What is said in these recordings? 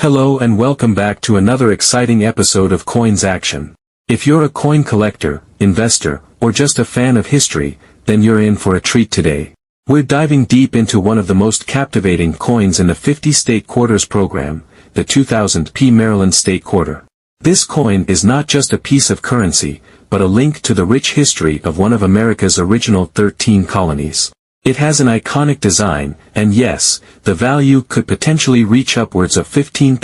Hello and welcome back to another exciting episode of Coins Action. If you're a coin collector, investor, or just a fan of history, then you're in for a treat today. We're diving deep into one of the most captivating coins in the 50 State Quarters program, the 2000 Maryland State Quarter. This coin is not just a piece of currency, but a link to the rich history of one of America's original 13 colonies. It has an iconic design, and yes, the value could potentially reach upwards of $15,000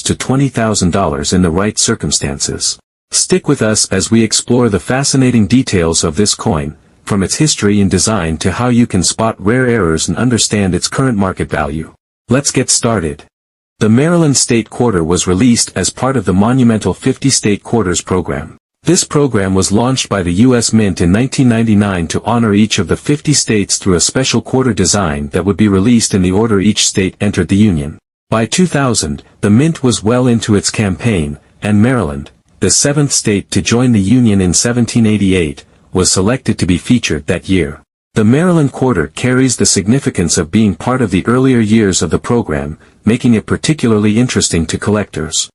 to $20,000 in the right circumstances. Stick with us as we explore the fascinating details of this coin, from its history and design to how you can spot rare errors and understand its current market value. Let's get started. The Maryland State Quarter was released as part of the monumental 50 State Quarters program. This program was launched by the U.S. Mint in 1999 to honor each of the 50 states through a special quarter design that would be released in the order each state entered the Union. By 2000, the Mint was well into its campaign, and Maryland, the seventh state to join the Union in 1788, was selected to be featured that year. The Maryland Quarter carries the significance of being part of the earlier years of the program, making it particularly interesting to collectors.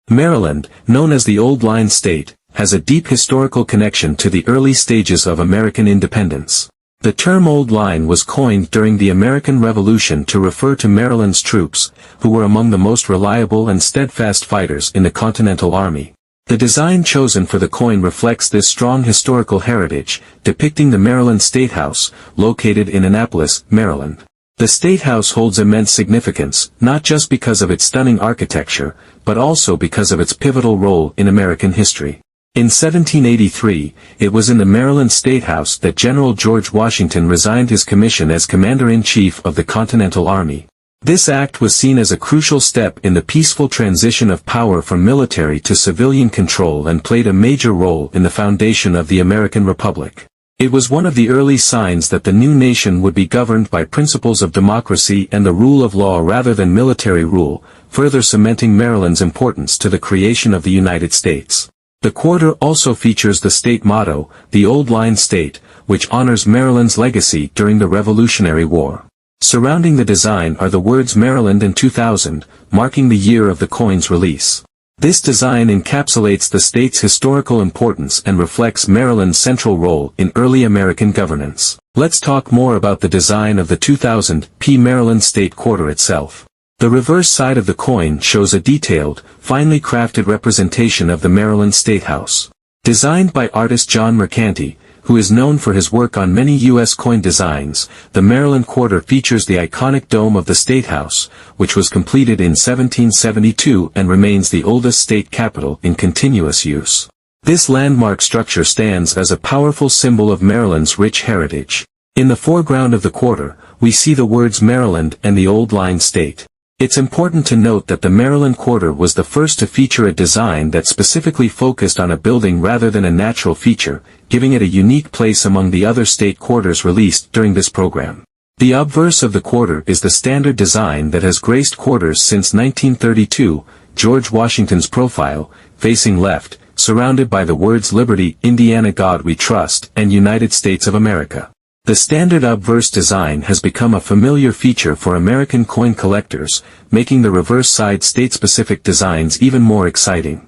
Maryland, known as the Old Line State, has a deep historical connection to the early stages of American independence. The term Old Line was coined during the American Revolution to refer to Maryland's troops, who were among the most reliable and steadfast fighters in the Continental Army. The design chosen for the coin reflects this strong historical heritage, depicting the Maryland State House, located in Annapolis, Maryland. The State House holds immense significance, not just because of its stunning architecture, but also because of its pivotal role in American history. In 1783, it was in the Maryland State House that General George Washington resigned his commission as Commander-in-Chief of the Continental Army. This act was seen as a crucial step in the peaceful transition of power from military to civilian control and played a major role in the foundation of the American Republic. It was one of the early signs that the new nation would be governed by principles of democracy and the rule of law rather than military rule, further cementing Maryland's importance to the creation of the United States. The quarter also features the state motto, the Old Line State, which honors Maryland's legacy during the Revolutionary War. Surrounding the design are the words Maryland and 2000, marking the year of the coin's release. This design encapsulates the state's historical importance and reflects Maryland's central role in early American governance. Let's talk more about the design of the 2000 Maryland State Quarter itself. The reverse side of the coin shows a detailed, finely crafted representation of the Maryland State House. Designed by artist John Mercanti, who is known for his work on many U.S. coin designs, the Maryland Quarter features the iconic dome of the State House, which was completed in 1772 and remains the oldest state capitol in continuous use. This landmark structure stands as a powerful symbol of Maryland's rich heritage. In the foreground of the quarter, we see the words Maryland and the Old Line State. It's important to note that the Maryland Quarter was the first to feature a design that specifically focused on a building rather than a natural feature, giving it a unique place among the other state quarters released during this program. The obverse of the quarter is the standard design that has graced quarters since 1932, George Washington's profile, facing left, surrounded by the words Liberty, Indiana God We Trust, and United States of America. The standard obverse design has become a familiar feature for American coin collectors, making the reverse side state-specific designs even more exciting.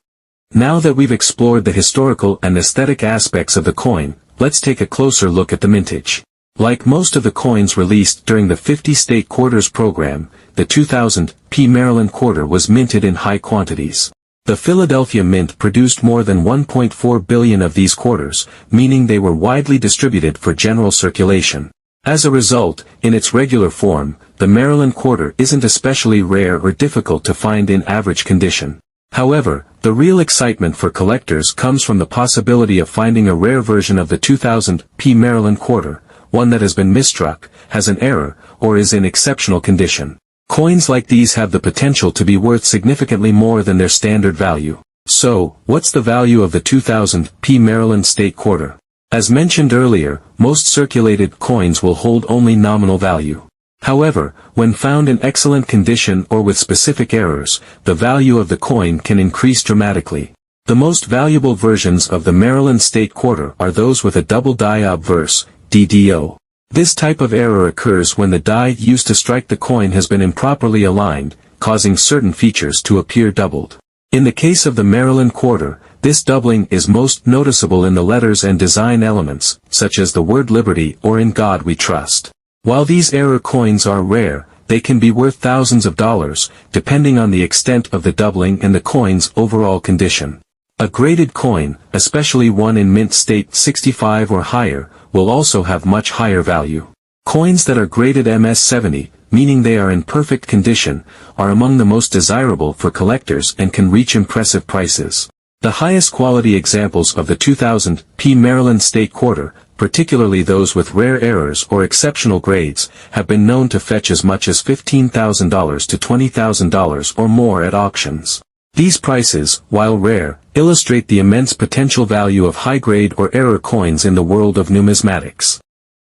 Now that we've explored the historical and aesthetic aspects of the coin, let's take a closer look at the mintage. Like most of the coins released during the 50 State Quarters program, the 2000 Maryland Quarter was minted in high quantities. The Philadelphia Mint produced more than 1.4 billion of these quarters, meaning they were widely distributed for general circulation. As a result, in its regular form, the Maryland Quarter isn't especially rare or difficult to find in average condition. However, the real excitement for collectors comes from the possibility of finding a rare version of the 2000 Maryland Quarter, one that has been misstruck, has an error, or is in exceptional condition. Coins like these have the potential to be worth significantly more than their standard value. So, what's the value of the 2000 Maryland State Quarter? As mentioned earlier, most circulated coins will hold only nominal value. However, when found in excellent condition or with specific errors, the value of the coin can increase dramatically. The most valuable versions of the Maryland State Quarter are those with a double die obverse, DDO. This type of error occurs when the die used to strike the coin has been improperly aligned, causing certain features to appear doubled. In the case of the Maryland quarter, this doubling is most noticeable in the letters and design elements, such as the word Liberty or In God We Trust. While these error coins are rare, they can be worth thousands of dollars, depending on the extent of the doubling and the coin's overall condition. A graded coin, especially one in mint state 65 or higher, will also have much higher value. Coins that are graded MS-70, meaning they are in perfect condition, are among the most desirable for collectors and can reach impressive prices. The highest quality examples of the 2000 P Maryland State Quarter, particularly those with rare errors or exceptional grades, have been known to fetch as much as $15,000 to $20,000 or more at auctions. These prices, while rare, illustrate the immense potential value of high-grade or error coins in the world of numismatics.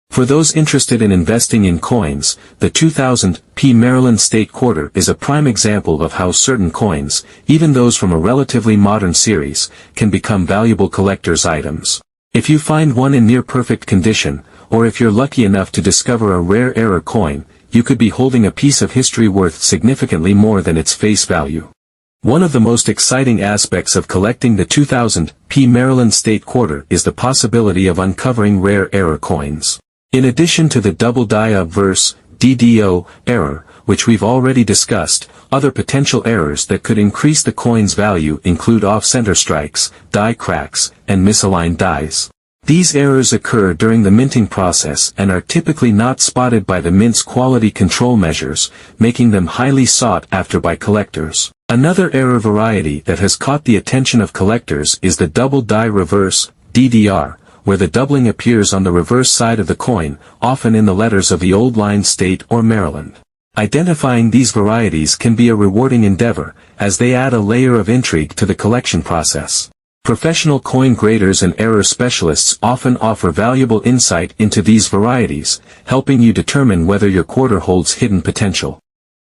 For those interested in investing in coins, the 2000 P Maryland State Quarter is a prime example of how certain coins, even those from a relatively modern series, can become valuable collector's items. If you find one in near-perfect condition, or if you're lucky enough to discover a rare error coin, you could be holding a piece of history worth significantly more than its face value. One of the most exciting aspects of collecting the 2000 P Maryland State Quarter is the possibility of uncovering rare error coins. In addition to the double die obverse, DDO, error, which we've already discussed, other potential errors that could increase the coin's value include off-center strikes, die cracks, and misaligned dies. These errors occur during the minting process and are typically not spotted by the mint's quality control measures, making them highly sought after by collectors. Another error variety that has caught the attention of collectors is the double die reverse, DDR, where the doubling appears on the reverse side of the coin, often in the letters of the old line state or Maryland. Identifying these varieties can be a rewarding endeavor, as they add a layer of intrigue to the collection process. Professional coin graders and error specialists often offer valuable insight into these varieties, helping you determine whether your quarter holds hidden potential.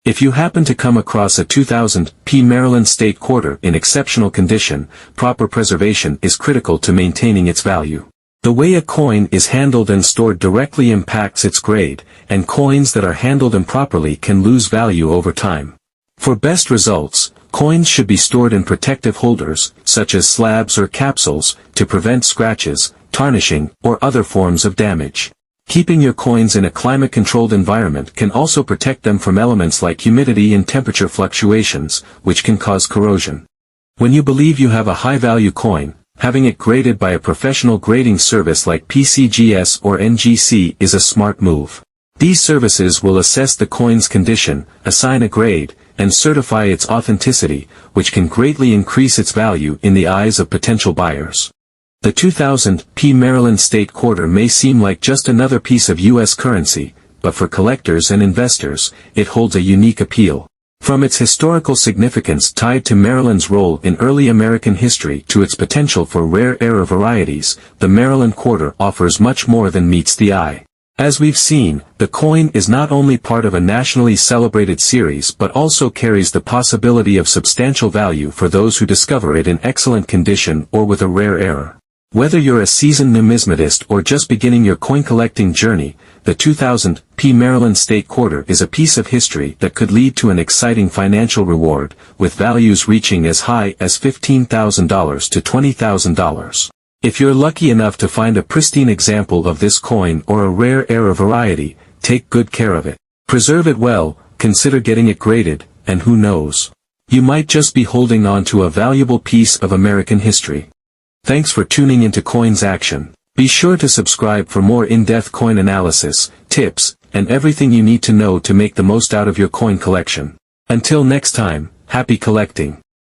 If you happen to come across a 2000 P Maryland State Quarter in exceptional condition, proper preservation is critical to maintaining its value. The way a coin is handled and stored directly impacts its grade, and coins that are handled improperly can lose value over time. For best results, coins should be stored in protective holders, such as slabs or capsules, to prevent scratches, tarnishing, or other forms of damage. Keeping your coins in a climate-controlled environment can also protect them from elements like humidity and temperature fluctuations, which can cause corrosion. When you believe you have a high-value coin, having it graded by a professional grading service like PCGS or NGC is a smart move. These services will assess the coin's condition, assign a grade, and certify its authenticity, which can greatly increase its value in the eyes of potential buyers. The 2000 P Maryland State Quarter may seem like just another piece of U.S. currency, but for collectors and investors, it holds a unique appeal. From its historical significance tied to Maryland's role in early American history to its potential for rare error varieties, the Maryland Quarter offers much more than meets the eye. As we've seen, the coin is not only part of a nationally celebrated series but also carries the possibility of substantial value for those who discover it in excellent condition or with a rare error. Whether you're a seasoned numismatist or just beginning your coin collecting journey, the 2000 P Maryland State Quarter is a piece of history that could lead to an exciting financial reward, with values reaching as high as $15,000 to $20,000. If you're lucky enough to find a pristine example of this coin or a rare error variety, take good care of it. Preserve it well, consider getting it graded, and who knows? You might just be holding on to a valuable piece of American history. Thanks for tuning into Coins Action. Be sure to subscribe for more in-depth coin analysis, tips, and everything you need to know to make the most out of your coin collection. Until next time, happy collecting.